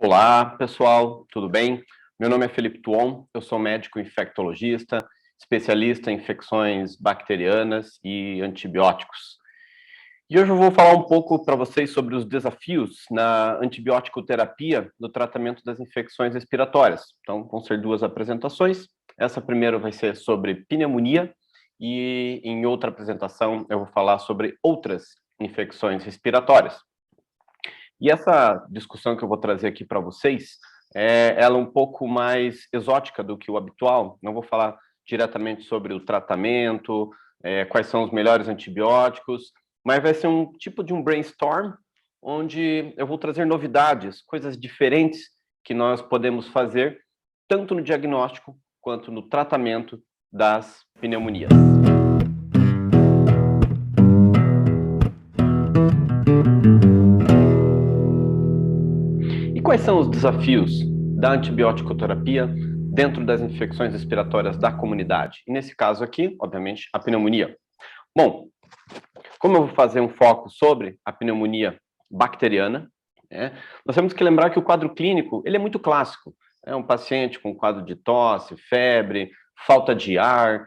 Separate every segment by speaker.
Speaker 1: Olá, pessoal, tudo bem? Meu nome é Felipe Tuon, eu sou médico infectologista, especialista em infecções bacterianas e antibióticos. E hoje eu vou falar um pouco para vocês sobre os desafios na antibiótico-terapia no tratamento das infecções respiratórias. Então, vão ser duas apresentações. Essa primeira vai ser sobre pneumonia e em outra apresentação eu vou falar sobre outras infecções respiratórias. E essa discussão que eu vou trazer aqui para vocês, ela é um pouco mais exótica do que o habitual. Não vou falar diretamente sobre o tratamento, quais são os melhores antibióticos, mas vai ser um tipo de um brainstorm, onde eu vou trazer novidades, coisas diferentes que nós podemos fazer, tanto no diagnóstico quanto no tratamento das pneumonias. Quais são os desafios da antibiótico-terapia dentro das infecções respiratórias da comunidade? E nesse caso aqui, obviamente, a pneumonia. Bom, como eu vou fazer um foco sobre a pneumonia bacteriana, nós temos que lembrar que o quadro clínico ele é muito clássico. É um paciente com quadro de tosse, febre, falta de ar,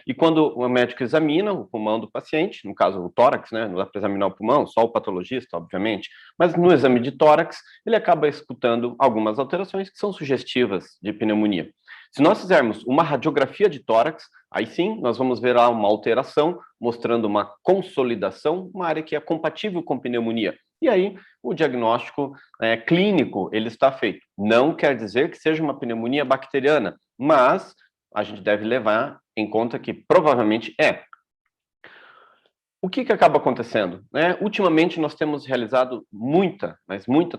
Speaker 1: e quando o médico examina o pulmão do paciente, no caso o tórax, não dá para examinar o pulmão, só o patologista, obviamente, mas no exame de tórax, ele acaba escutando algumas alterações que são sugestivas de pneumonia. Se nós fizermos uma radiografia de tórax, aí sim, nós vamos ver lá uma alteração, mostrando uma consolidação, uma área que é compatível com pneumonia. E aí, o diagnóstico clínico, ele está feito. Não quer dizer que seja uma pneumonia bacteriana, mas a gente deve levar em conta que provavelmente é. O que acaba acontecendo? Ultimamente, nós temos realizado muita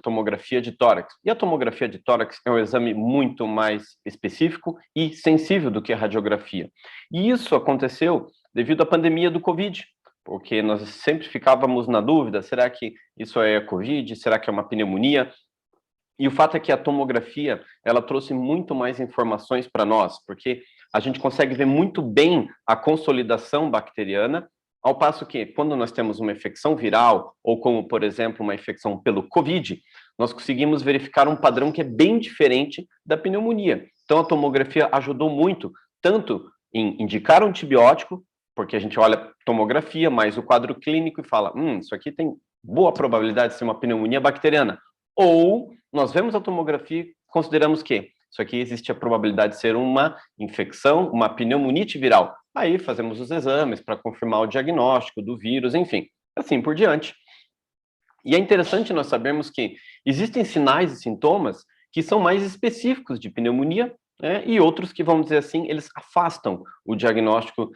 Speaker 1: tomografia de tórax. E a tomografia de tórax é um exame muito mais específico e sensível do que a radiografia. E isso aconteceu devido à pandemia do Covid, porque nós sempre ficávamos na dúvida, será que isso é Covid? Será que é uma pneumonia? E o fato é que a tomografia, ela trouxe muito mais informações para nós, porque a gente consegue ver muito bem a consolidação bacteriana, ao passo que, quando nós temos uma infecção viral, ou como, por exemplo, uma infecção pelo Covid, nós conseguimos verificar um padrão que é bem diferente da pneumonia. Então, a tomografia ajudou muito, tanto em indicar um antibiótico, porque a gente olha a tomografia, mais o quadro clínico e fala, isso aqui tem boa probabilidade de ser uma pneumonia bacteriana. Ou nós vemos a tomografia e consideramos que isso aqui existe a probabilidade de ser uma infecção, uma pneumonite viral. Aí fazemos os exames para confirmar o diagnóstico do vírus, enfim, assim por diante. E é interessante nós sabermos que existem sinais e sintomas que são mais específicos de pneumonia, e outros que, vamos dizer assim, eles afastam o diagnóstico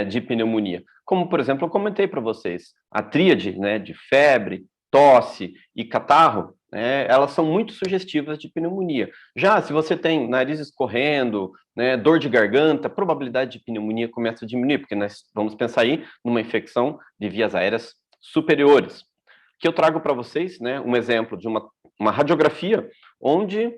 Speaker 1: de pneumonia. Como, por exemplo, eu comentei para vocês, a tríade de febre, tosse e catarro, elas são muito sugestivas de pneumonia. Já se você tem nariz escorrendo, dor de garganta, a probabilidade de pneumonia começa a diminuir, porque nós vamos pensar aí numa infecção de vias aéreas superiores. Que eu trago para vocês um exemplo de uma radiografia onde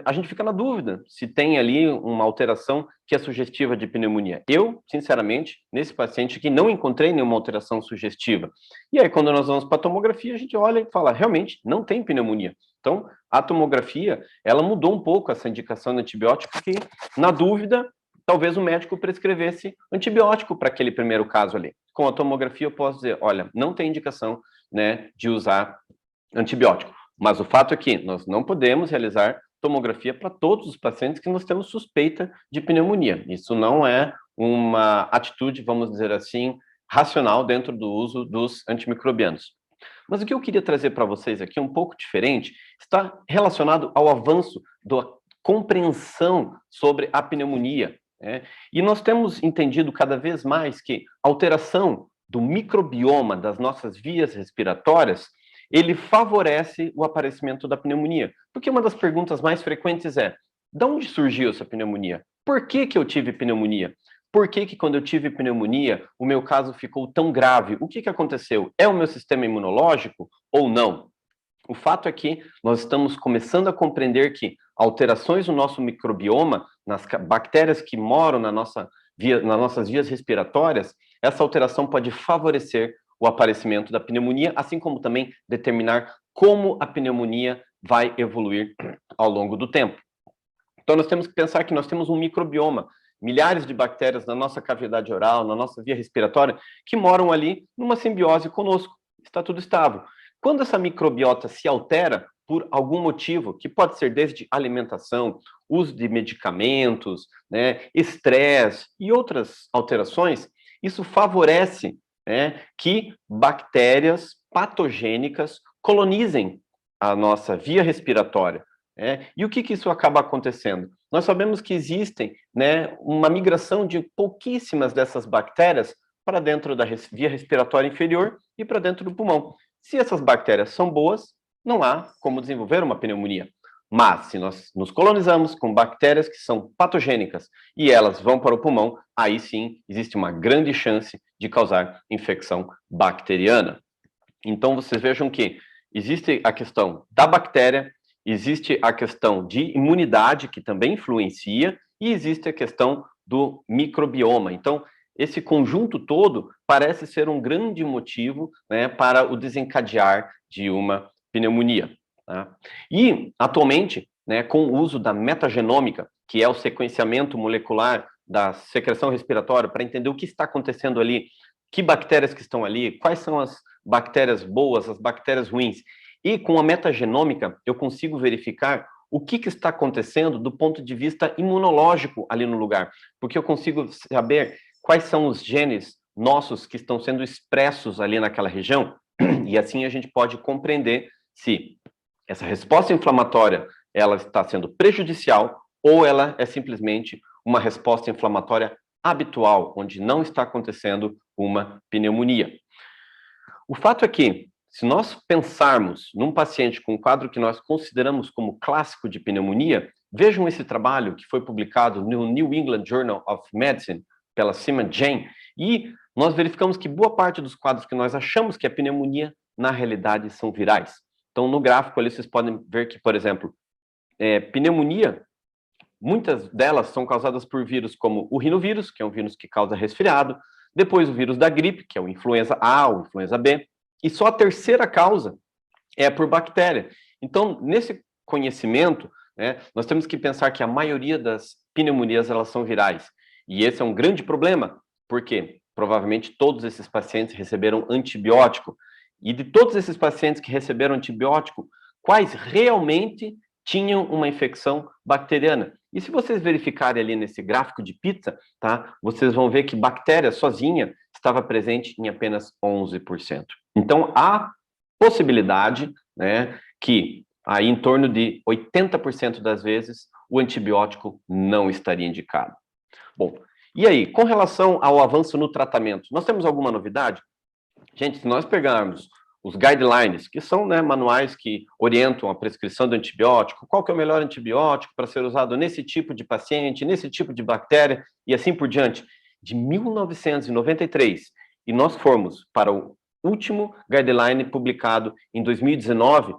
Speaker 1: a gente fica na dúvida se tem ali uma alteração que é sugestiva de pneumonia. Eu, sinceramente, nesse paciente aqui, não encontrei nenhuma alteração sugestiva. E aí, quando nós vamos para a tomografia, a gente olha e fala, realmente, não tem pneumonia. Então, a tomografia, ela mudou um pouco essa indicação de antibiótico, que, na dúvida, talvez o médico prescrevesse antibiótico para aquele primeiro caso ali. Com a tomografia, eu posso dizer, olha, não tem indicação de usar antibiótico. Mas o fato é que nós não podemos realizar tomografia para todos os pacientes que nós temos suspeita de pneumonia. Isso não é uma atitude, vamos dizer assim, racional dentro do uso dos antimicrobianos. Mas o que eu queria trazer para vocês aqui, um pouco diferente, está relacionado ao avanço da compreensão sobre a pneumonia. E nós temos entendido cada vez mais que a alteração do microbioma das nossas vias respiratórias ele favorece o aparecimento da pneumonia. Porque uma das perguntas mais frequentes é, de onde surgiu essa pneumonia? Por que eu tive pneumonia? Por que quando eu tive pneumonia, o meu caso ficou tão grave? O que aconteceu? É o meu sistema imunológico ou não? O fato é que nós estamos começando a compreender que alterações no nosso microbioma, nas bactérias que moram nas nossas vias respiratórias, essa alteração pode favorecer o aparecimento da pneumonia, assim como também determinar como a pneumonia vai evoluir ao longo do tempo. Então, nós temos que pensar que nós temos um microbioma, milhares de bactérias na nossa cavidade oral, na nossa via respiratória, que moram ali numa simbiose conosco. Está tudo estável. Quando essa microbiota se altera por algum motivo, que pode ser desde alimentação, uso de medicamentos, né, estresse e outras alterações, isso favorece, né, que bactérias patogênicas colonizem a nossa via respiratória. E o que isso acaba acontecendo? Nós sabemos que existem, né, uma migração de pouquíssimas dessas bactérias para dentro da via respiratória inferior e para dentro do pulmão. Se essas bactérias são boas, não há como desenvolver uma pneumonia. Mas, se nós nos colonizamos com bactérias que são patogênicas e elas vão para o pulmão, aí sim existe uma grande chance de causar infecção bacteriana. Então, vocês vejam que existe a questão da bactéria, existe a questão de imunidade, que também influencia, e existe a questão do microbioma. Então, esse conjunto todo parece ser um grande motivo, né, para o desencadear de uma pneumonia. Tá? E, atualmente, né, com o uso da metagenômica, que é o sequenciamento molecular da secreção respiratória, para entender o que está acontecendo ali, que bactérias que estão ali, quais são as bactérias boas, as bactérias ruins. E com a metagenômica, eu consigo verificar o que está acontecendo do ponto de vista imunológico ali no lugar, porque eu consigo saber quais são os genes nossos que estão sendo expressos ali naquela região, e assim a gente pode compreender se essa resposta inflamatória ela está sendo prejudicial ou ela é simplesmente uma resposta inflamatória habitual, onde não está acontecendo uma pneumonia. O fato é que, se nós pensarmos num paciente com um quadro que nós consideramos como clássico de pneumonia, vejam esse trabalho que foi publicado no New England Journal of Medicine pela Sima Jain, e nós verificamos que boa parte dos quadros que nós achamos que é pneumonia, na realidade, são virais. Então, no gráfico ali, vocês podem ver que, por exemplo, pneumonia, muitas delas são causadas por vírus como o rinovírus, que é um vírus que causa resfriado, depois o vírus da gripe, que é o influenza A ou influenza B, e só a terceira causa é por bactéria. Então, nesse conhecimento, né, nós temos que pensar que a maioria das pneumonias elas são virais. E esse é um grande problema, porque provavelmente todos esses pacientes receberam antibiótico. E de todos esses pacientes que receberam antibiótico, quais realmente tinham uma infecção bacteriana? E se vocês verificarem ali nesse gráfico de pizza, tá, vocês vão ver que bactéria sozinha estava presente em apenas 11%. Então, há possibilidade, né, que aí em torno de 80% das vezes o antibiótico não estaria indicado. Bom, e aí, com relação ao avanço no tratamento, nós temos alguma novidade? Gente, se nós pegarmos os guidelines, que são, né, manuais que orientam a prescrição do antibiótico, qual que é o melhor antibiótico para ser usado nesse tipo de paciente, nesse tipo de bactéria, e assim por diante, de 1993, e nós formos para o último guideline publicado em 2019,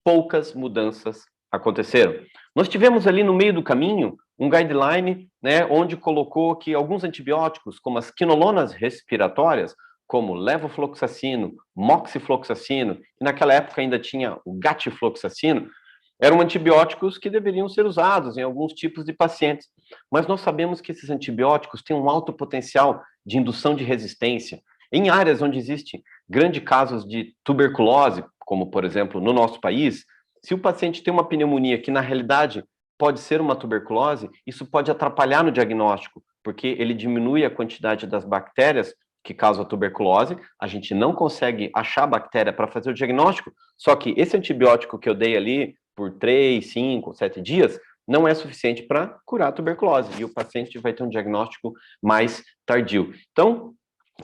Speaker 1: poucas mudanças aconteceram. Nós tivemos ali no meio do caminho um guideline, né, onde colocou que alguns antibióticos, como as quinolonas respiratórias, como levofloxacino, moxifloxacino, e naquela época ainda tinha o gatifloxacino, eram antibióticos que deveriam ser usados em alguns tipos de pacientes. Mas nós sabemos que esses antibióticos têm um alto potencial de indução de resistência. Em áreas onde existe grandes casos de tuberculose, como, por exemplo, no nosso país, se o paciente tem uma pneumonia que, na realidade, pode ser uma tuberculose, isso pode atrapalhar no diagnóstico, porque ele diminui a quantidade das bactérias que causam a tuberculose, a gente não consegue achar a bactéria para fazer o diagnóstico, só que esse antibiótico que eu dei ali por 3, 5, 7 dias não é suficiente para curar a tuberculose, e o paciente vai ter um diagnóstico mais tardio. Então,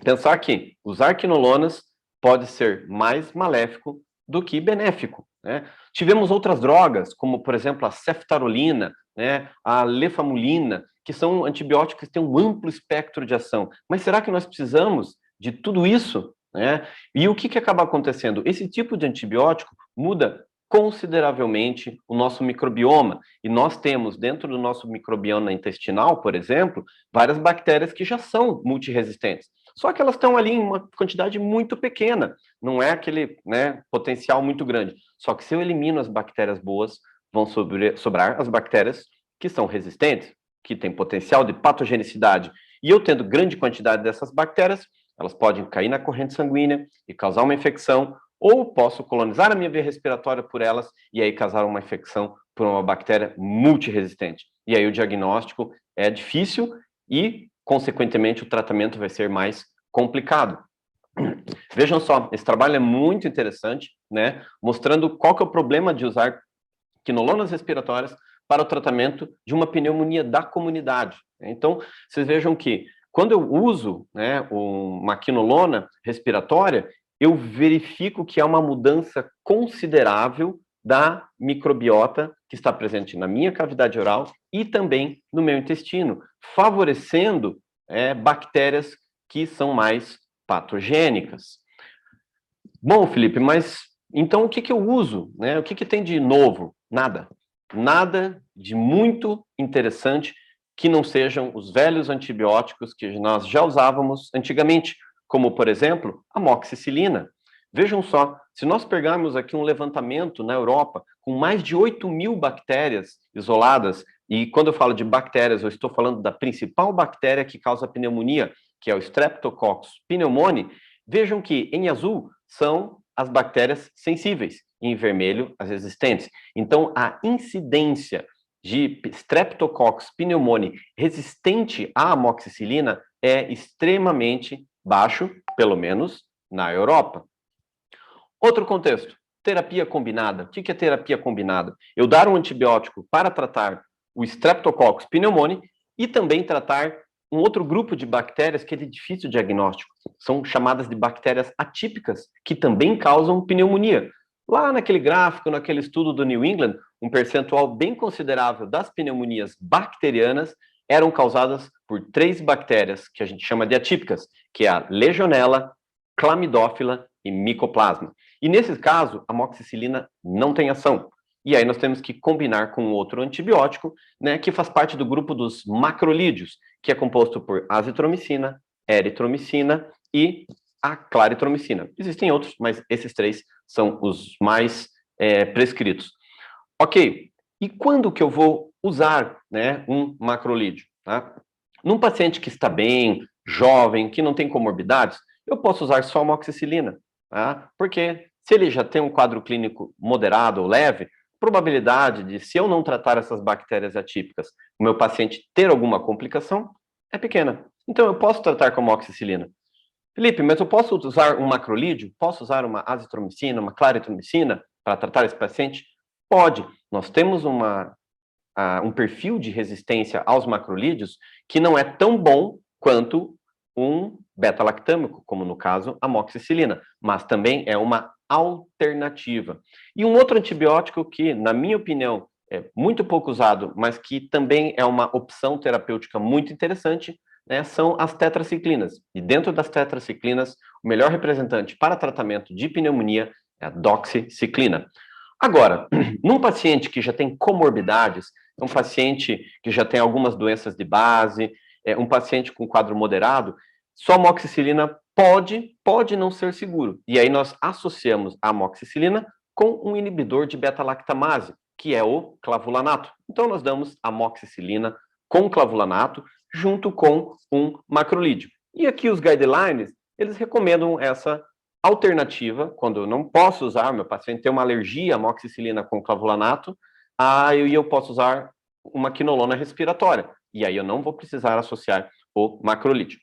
Speaker 1: pensar que usar quinolonas pode ser mais maléfico do que benéfico, né? Tivemos outras drogas, como, por exemplo, a ceftarolina, né, a lefamulina, que são antibióticos que têm um amplo espectro de ação. Mas será que nós precisamos de tudo isso? Né? E o que acaba acontecendo? Esse tipo de antibiótico muda consideravelmente o nosso microbioma. E nós temos, dentro do nosso microbioma intestinal, por exemplo, várias bactérias que já são multiresistentes. Só que elas estão ali em uma quantidade muito pequena, não é aquele, né, potencial muito grande. Só que se eu elimino as bactérias boas, vão sobrar as bactérias que são resistentes, que têm potencial de patogenicidade. E eu tendo grande quantidade dessas bactérias, elas podem cair na corrente sanguínea e causar uma infecção, ou posso colonizar a minha via respiratória por elas e aí causar uma infecção por uma bactéria multiresistente. E aí o diagnóstico é difícil e, consequentemente, o tratamento vai ser mais complicado. Vejam só, esse trabalho é muito interessante, né? Mostrando qual que é o problema de usar quinolonas respiratórias para o tratamento de uma pneumonia da comunidade. Então, vocês vejam que quando eu uso, né, uma quinolona respiratória, eu verifico que há uma mudança considerável da microbiota que está presente na minha cavidade oral e também no meu intestino, favorecendo bactérias que são mais patogênicas. Bom, Felipe, mas então o que eu uso, né? O que tem de novo? Nada. Nada de muito interessante que não sejam os velhos antibióticos que nós já usávamos antigamente, como, por exemplo, a amoxicilina. Vejam só, se nós pegarmos aqui um levantamento na Europa com mais de 8.000 bactérias isoladas, e quando eu falo de bactérias, eu estou falando da principal bactéria que causa pneumonia, que é o Streptococcus pneumoniae, vejam que em azul são as bactérias sensíveis, e em vermelho as resistentes. Então, a incidência de Streptococcus pneumoniae resistente à amoxicilina é extremamente baixo, pelo menos na Europa. Outro contexto, terapia combinada. O que é terapia combinada? Eu dar um antibiótico para tratar o Streptococcus pneumoniae e também tratar um outro grupo de bactérias que é de difícil diagnóstico. São chamadas de bactérias atípicas, que também causam pneumonia. Lá naquele gráfico, naquele estudo do New England, um percentual bem considerável das pneumonias bacterianas eram causadas por 3 bactérias, que a gente chama de atípicas, que é a Legionella, Clamidófila e Mycoplasma. E nesse caso, a amoxicilina não tem ação. E aí nós temos que combinar com outro antibiótico, né, que faz parte do grupo dos macrolídeos, que é composto por azitromicina, eritromicina e a claritromicina. Existem outros, mas esses 3 são os mais prescritos. Ok, e quando que eu vou usar, né, um macrolídeo? Tá? Num paciente que está bem, jovem, que não tem comorbidades, eu posso usar só amoxicilina, tá? Porque se ele já tem um quadro clínico moderado ou leve, a probabilidade de, se eu não tratar essas bactérias atípicas, o meu paciente ter alguma complicação é pequena. Então, eu posso tratar com amoxicilina. Felipe, mas eu posso usar um macrolídeo? Posso usar uma azitromicina, uma claritromicina para tratar esse paciente? Pode. Nós temos um perfil de resistência aos macrolídeos que não é tão bom quanto um beta-lactâmico, como no caso a amoxicilina, mas também é uma alternativa. E um outro antibiótico que, na minha opinião, é muito pouco usado, mas que também é uma opção terapêutica muito interessante, né, são as tetraciclinas. E dentro das tetraciclinas, o melhor representante para tratamento de pneumonia é a doxiciclina. Agora, num paciente que já tem comorbidades, um paciente que já tem algumas doenças de base, um paciente com quadro moderado, só a amoxicilina pode não ser seguro. E aí nós associamos a amoxicilina com um inibidor de beta-lactamase, que é o clavulanato. Então nós damos amoxicilina com clavulanato junto com um macrolídeo. E aqui os guidelines, eles recomendam essa alternativa, quando eu não posso usar, meu paciente tem uma alergia à amoxicilina com clavulanato, aí eu posso usar uma quinolona respiratória, e aí eu não vou precisar associar o macrolídeo.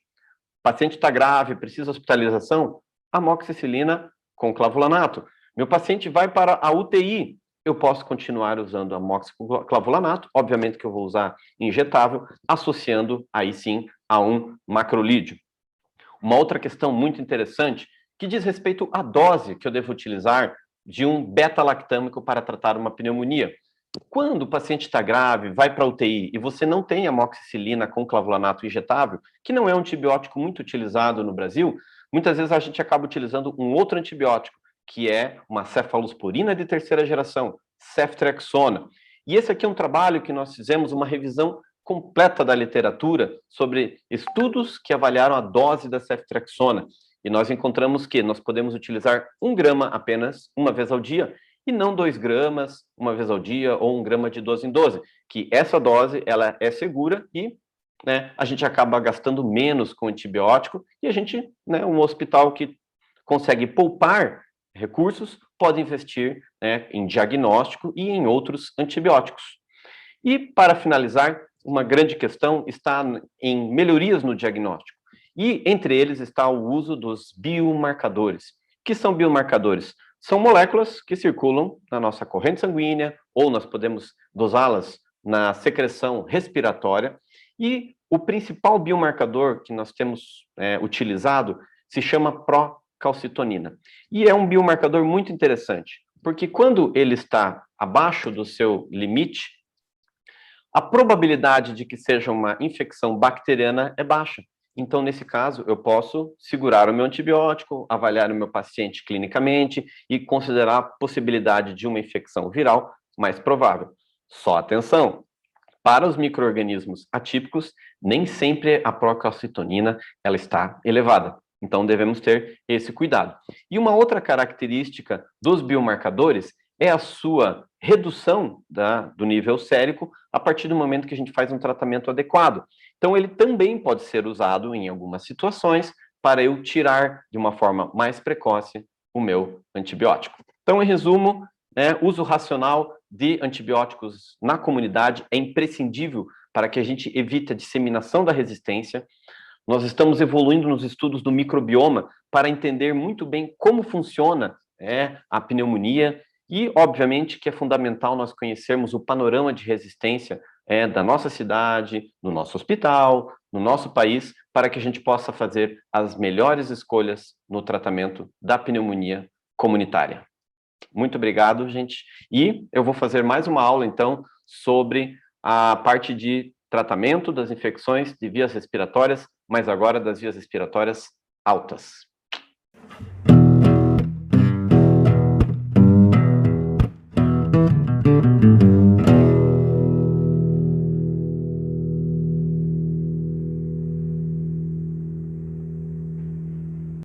Speaker 1: O paciente está grave, precisa de hospitalização, amoxicilina com clavulanato. Meu paciente vai para a UTI, eu posso continuar usando amoxiclavulanato, obviamente que eu vou usar injetável, associando aí sim a um macrolídeo. Uma outra questão muito interessante que diz respeito à dose que eu devo utilizar de um beta-lactâmico para tratar uma pneumonia. Quando o paciente está grave, vai para a UTI e você não tem amoxicilina com clavulanato injetável, que não é um antibiótico muito utilizado no Brasil, muitas vezes a gente acaba utilizando um outro antibiótico, que é uma cefalosporina de terceira geração, ceftriaxona. E esse aqui é um trabalho que nós fizemos uma revisão completa da literatura sobre estudos que avaliaram a dose da ceftriaxona. E nós encontramos que nós podemos utilizar 1 grama apenas uma vez ao dia, e não 2 gramas uma vez ao dia, ou 1 grama de 12 em 12, que essa dose ela é segura e, né, a gente acaba gastando menos com antibiótico, e a gente, né, um hospital que consegue poupar recursos, pode investir, né, em diagnóstico e em outros antibióticos. E, para finalizar, uma grande questão está em melhorias no diagnóstico. E, entre eles, está o uso dos biomarcadores. O que são biomarcadores? São moléculas que circulam na nossa corrente sanguínea, ou nós podemos dosá-las na secreção respiratória. E o principal biomarcador que nós temos utilizado se chama procalcitonina. E é um biomarcador muito interessante, porque quando ele está abaixo do seu limite, a probabilidade de que seja uma infecção bacteriana é baixa. Então, nesse caso, eu posso segurar o meu antibiótico, avaliar o meu paciente clinicamente e considerar a possibilidade de uma infecção viral mais provável. Só atenção! Para os micro-organismos atípicos, nem sempre a procalcitonina ela está elevada. Então, devemos ter esse cuidado. E uma outra característica dos biomarcadores é a sua redução do nível sérico a partir do momento que a gente faz um tratamento adequado. Então, ele também pode ser usado em algumas situações para eu tirar de uma forma mais precoce o meu antibiótico. Então, em resumo, uso racional de antibióticos na comunidade é imprescindível para que a gente evite a disseminação da resistência. Nós estamos evoluindo nos estudos do microbioma para entender muito bem como funciona a pneumonia e, obviamente, que é fundamental nós conhecermos o panorama de resistência da nossa cidade, no nosso hospital, no nosso país, para que a gente possa fazer as melhores escolhas no tratamento da pneumonia comunitária. Muito obrigado, gente. E eu vou fazer mais uma aula, então, sobre a parte de tratamento das infecções de vias respiratórias, mas agora das vias respiratórias altas.